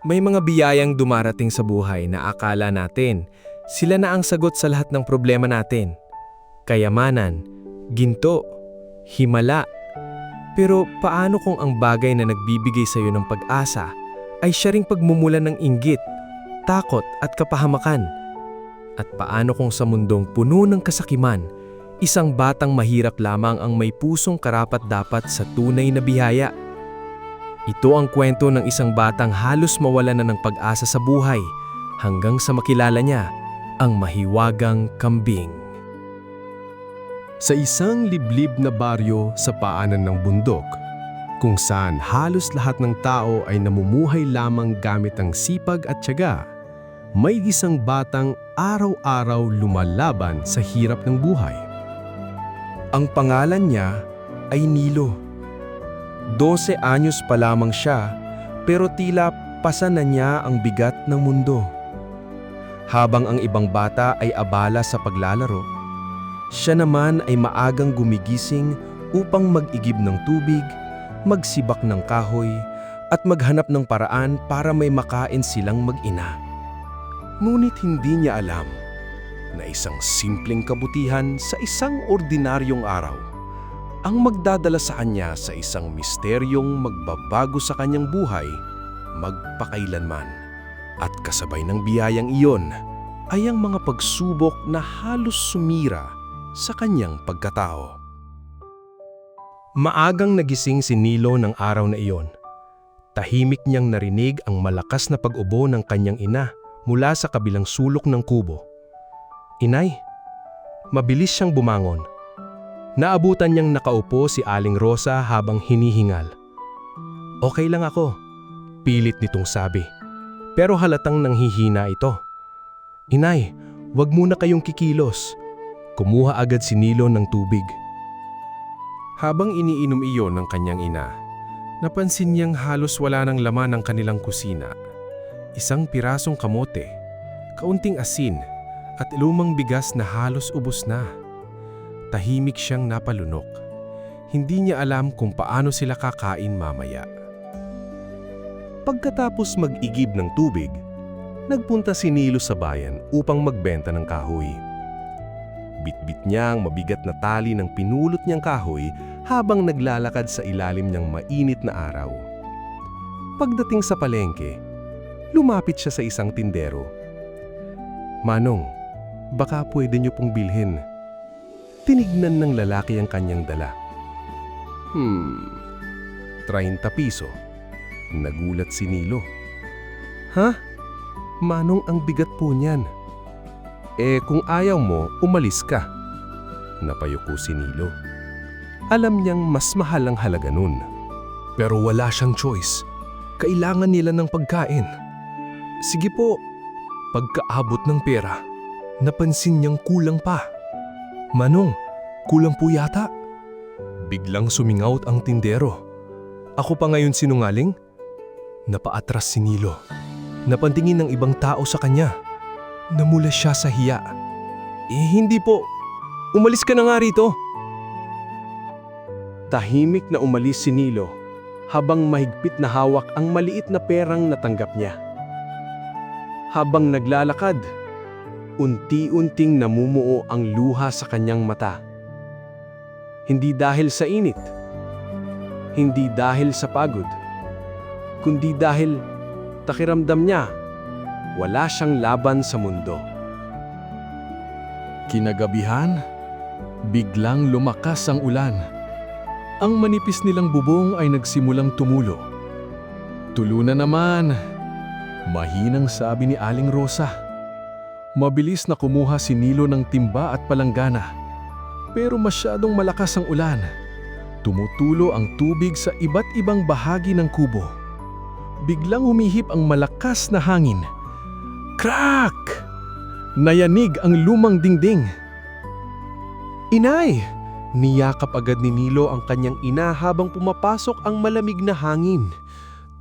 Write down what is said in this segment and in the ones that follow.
May mga biyayang dumarating sa buhay na akala natin sila na ang sagot sa lahat ng problema natin. Kayamanan, ginto, himala. Pero paano kung ang bagay na nagbibigay sa iyo ng pag-asa ay siya ring pagmumulan ng inggit, takot at kapahamakan? At paano kung sa mundong puno ng kasakiman, isang batang mahirap lamang ang may pusong karapat-dapat sa tunay na biyaya? Ito ang kwento ng isang batang halos mawalan na ng pag-asa sa buhay hanggang sa makilala niya ang mahiwagang kambing. Sa isang liblib na baryo sa paanan ng bundok, kung saan halos lahat ng tao ay namumuhay lamang gamit ang sipag at tiyaga, may isang batang araw-araw lumalaban sa hirap ng buhay. Ang pangalan niya ay Nilo. 12 anyos pa lamang siya, pero tila pasa na niya ang bigat ng mundo. Habang ang ibang bata ay abala sa paglalaro, siya naman ay maagang gumigising upang mag-igib ng tubig, magsibak ng kahoy, at maghanap ng paraan para may makain silang mag-ina. Ngunit hindi niya alam na isang simpleng kabutihan sa isang ordinaryong araw ang magdadala sa kanya sa isang misteryong magbabago sa kanyang buhay magpakailanman. At kasabay ng biyayang iyon ay ang mga pagsubok na halos sumira sa kanyang pagkatao. Maagang nagising si Nilo ng araw na iyon. Tahimik niyang narinig ang malakas na pag-ubo ng kanyang ina mula sa kabilang sulok ng kubo. "Inay!" Mabilis siyang bumangon. Naabutan niyang nakaupo si Aling Rosa habang hinihingal. "Okay lang ako," pilit nitong sabi. Pero halatang nanghihina ito. "Inay, wag muna kayong kikilos." Kumuha agad si Nilo ng tubig. Habang iniinom iyon ng kanyang ina, napansin niyang halos wala ng laman ang kanilang kusina. Isang pirasong kamote, kaunting asin, at lumang bigas na halos ubos na. Tahimik siyang napalunok. Hindi niya alam kung paano sila kakain mamaya. Pagkatapos mag-igib ng tubig, nagpunta si Nilo sa bayan upang magbenta ng kahoy. Bitbit niya ang mabigat na tali ng pinulot niyang kahoy habang naglalakad sa ilalim ng mainit na araw. Pagdating sa palengke, lumapit siya sa isang tindero. "Manong, baka pwede niyo pong bilhin." Tinignan ng lalaki ang kanyang dala. 30 piso. Nagulat si Nilo. "Ha? Manong, ang bigat po niyan." Kung ayaw mo, umalis ka." Napayuko si Nilo. Alam niyang mas mahal ang halaga nun. Pero wala siyang choice. Kailangan nila ng pagkain. "Sige po." Pagkaabot ng pera, napansin niyang kulang pa. "Manong, kulang po yata." Biglang sumingaw ang tindero. "Ako pa ngayon sinungaling?" Napaatras si Nilo. Napantingin ng ibang tao sa kanya. Namula siya sa hiya. Hindi po. Umalis ka na nga rito." Tahimik na umalis si Nilo habang mahigpit na hawak ang maliit na perang natanggap niya. Habang naglalakad, unti-unting namumuo ang luha sa kanyang mata. Hindi dahil sa init, hindi dahil sa pagod, kundi dahil pakiramdam niya wala siyang laban sa mundo. Kinagabihan, biglang lumakas ang ulan. Ang manipis nilang bubong ay nagsimulang tumulo. "Tulo na naman," mahinang sabi ni Aling Rosa. Mabilis na kumuha si Nilo ng timba at palanggana. Pero masyadong malakas ang ulan. Tumutulo ang tubig sa iba't ibang bahagi ng kubo. Biglang humihip ang malakas na hangin. Crack! Nayanig ang lumang dingding. "Inay!" Niyakap agad ni Nilo ang kanyang ina habang pumapasok ang malamig na hangin.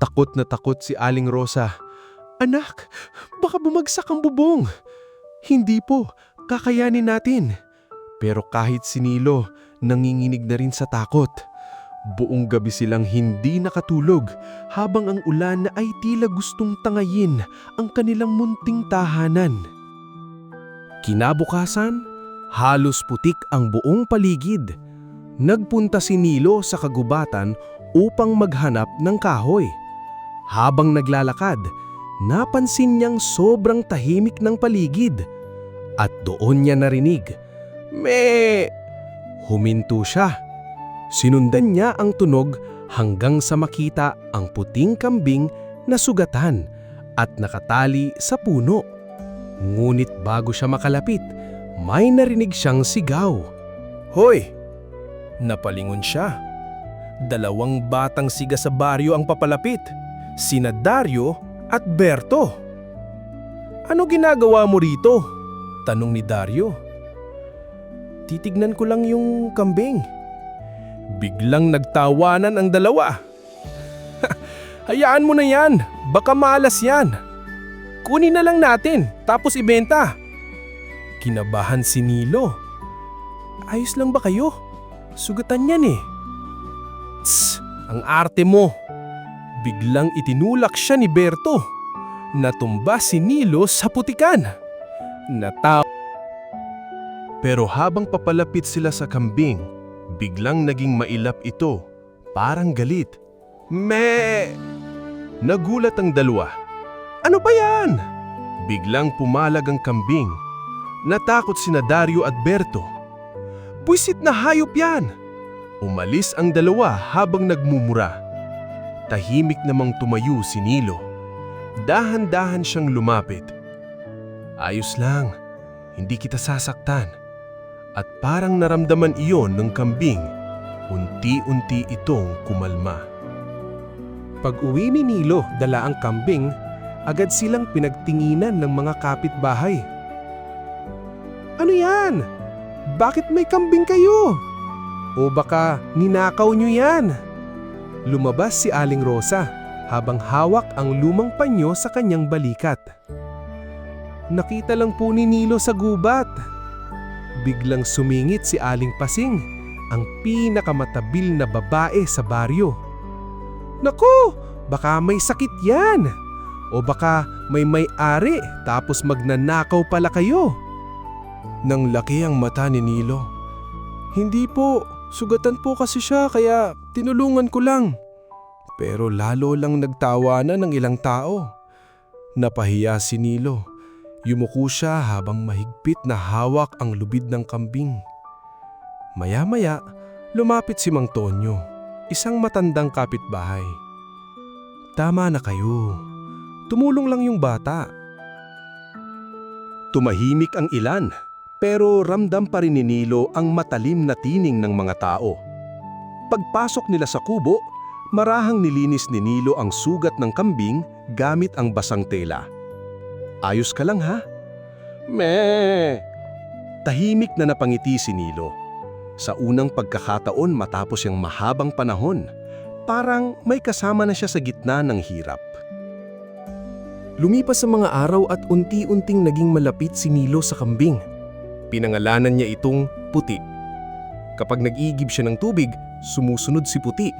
Takot na takot si Aling Rosa. "Anak, baka bumagsak ang bubong." "Hindi po, kakayanin natin." Pero kahit si Nilo, nanginginig na rin sa takot. Buong gabi silang hindi nakatulog habang ang ulan ay tila gustong tangayin ang kanilang munting tahanan. Kinabukasan, halos putik ang buong paligid. Nagpunta si Nilo sa kagubatan upang maghanap ng kahoy. Habang naglalakad, napansin niyang sobrang tahimik ng paligid. At doon niya narinig, "Me!" Huminto siya. Sinundan niya ang tunog hanggang sa makita ang puting kambing na sugatan at nakatali sa puno. Ngunit bago siya makalapit, may narinig siyang sigaw. Hoy! Napalingon siya. 2 batang siga sa baryo ang papalapit, sina Dario at Berto. "Ano ginagawa mo rito?" tanong ni Dario. "Titignan ko lang yung kambing." Biglang nagtawanan ang dalawa. "Hayaan mo na yan, baka malas yan. Kunin na lang natin, tapos ibenta." Kinabahan si Nilo. "Ayos lang ba kayo? Sugatan yan eh." "Tss, ang arte mo." Biglang itinulak siya ni Berto. Natumba si Nilo sa putikan. Pero habang papalapit sila sa kambing, biglang naging mailap ito, parang galit. "Me!" Nagulat ang dalawa. "Ano ba yan?" Biglang pumalag ang kambing. Natakot sina Dario at Berto. "Buisit na hayop yan!" Umalis ang dalawa habang nagmumura. Tahimik namang tumayo si Nilo. Dahan-dahan siyang lumapit. "Ayos lang, hindi kita sasaktan." At parang naramdaman iyon ng kambing, unti-unti itong kumalma. Pag-uwi ni Nilo, dala ang kambing, agad silang pinagtinginan ng mga kapitbahay. "Ano yan? Bakit may kambing kayo? O baka ninakaw nyo yan?" Lumabas si Aling Rosa habang hawak ang lumang panyo sa kanyang balikat. "Nakita lang po ni Nilo sa gubat." Biglang sumingit si Aling Pasing, ang pinakamatabil na babae sa baryo. "Naku, baka may sakit yan! O baka may-ari tapos magnanakaw pala kayo." Nang laki ang mata ni Nilo. "Hindi po, sugatan po kasi siya kaya tinulungan ko lang." Pero lalo lang nagtawanan ng ilang tao. Napahiya si Nilo. Yumuko siya habang mahigpit na hawak ang lubid ng kambing. Maya-maya, lumapit si Mang Tonyo, isang matandang kapitbahay. "Tama na kayo. Tumulong lang yung bata." Tumahimik ang ilan, pero ramdam pa rin ni Nilo ang matalim na tining ng mga tao. Pagpasok nila sa kubo, marahang nilinis ni Nilo ang sugat ng kambing gamit ang basang tela. "Ayos ka lang ha?" "Me!" Tahimik na napangiti si Nilo. Sa unang pagkakataon matapos yung mahabang panahon, parang may kasama na siya sa gitna ng hirap. Lumipas ang mga araw at unti-unting naging malapit si Nilo sa kambing. Pinangalanan niya itong Puti. Kapag nag-iigib siya ng tubig, sumusunod si Puti.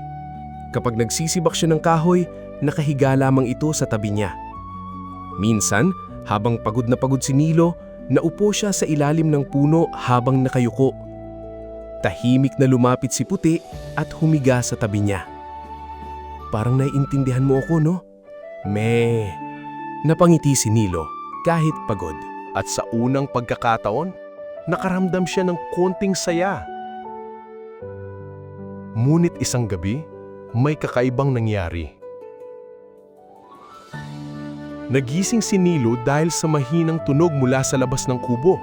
Kapag nagsisibak siya ng kahoy, nakahiga lamang ito sa tabi niya. Minsan, habang pagod na pagod si Nilo, naupo siya sa ilalim ng puno habang nakayuko. Tahimik na lumapit si Puti at humiga sa tabi niya. "Parang naiintindihan mo ako, no?" "Me!" Napangiti si Nilo kahit pagod. At sa unang pagkakataon, nakaramdam siya ng konting saya. Ngunit isang gabi, may kakaibang nangyari. Nagising si Nilo dahil sa mahinang tunog mula sa labas ng kubo.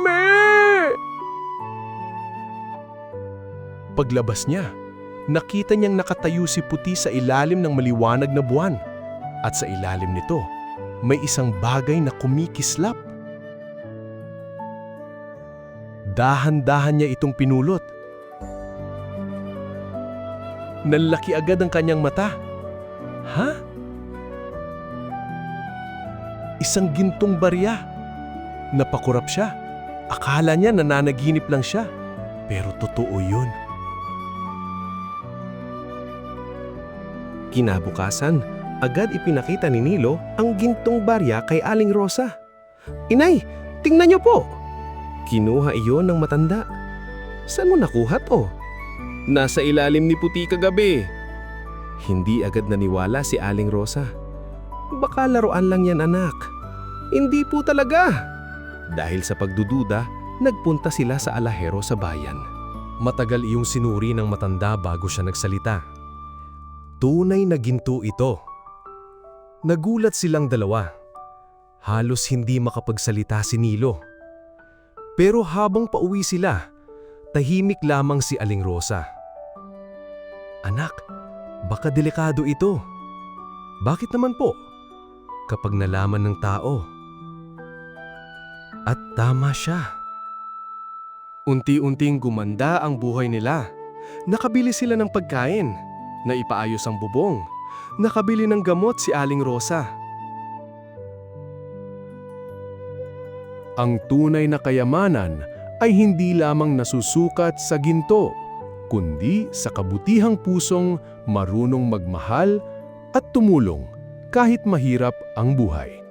"Me!" Paglabas niya, nakita niyang nakatayo si Puti sa ilalim ng maliwanag na buwan. At sa ilalim nito, may isang bagay na kumikislap. Dahan-dahan niya itong pinulot. Nanlaki agad ang kanyang mata. Ha? Isang gintong barya. Napakurap siya. Akala niya nananaginip lang siya. Pero totoo yun. Kinabukasan, agad ipinakita ni Nilo ang gintong barya kay Aling Rosa. "Inay, tingnan niyo po!" Kinuha iyon ng matanda. "Saan mo nakuha to?" "Nasa ilalim ni puti kagabi." Hindi agad naniwala si Aling Rosa. "Baka laruan lang yan, anak." "Hindi po talaga." Dahil sa pagdududa, nagpunta sila sa alahero sa bayan. Matagal iyong sinuri ng matanda bago siya nagsalita. Tunay na ginto ito. Nagulat silang dalawa. Halos hindi makapagsalita si Nilo. Pero habang pauwi sila, tahimik lamang si Aling Rosa. "Anak, baka delikado ito." "Bakit naman po?" "Kapag nalaman ng tao." At tama siya. Unti-unting gumanda ang buhay nila. Nakabili sila ng pagkain, naipaayos ang bubong, nakabili ng gamot si Aling Rosa. Ang tunay na kayamanan ay hindi lamang nasusukat sa ginto, kundi sa kabutihang pusong marunong magmahal at tumulong kahit mahirap ang buhay.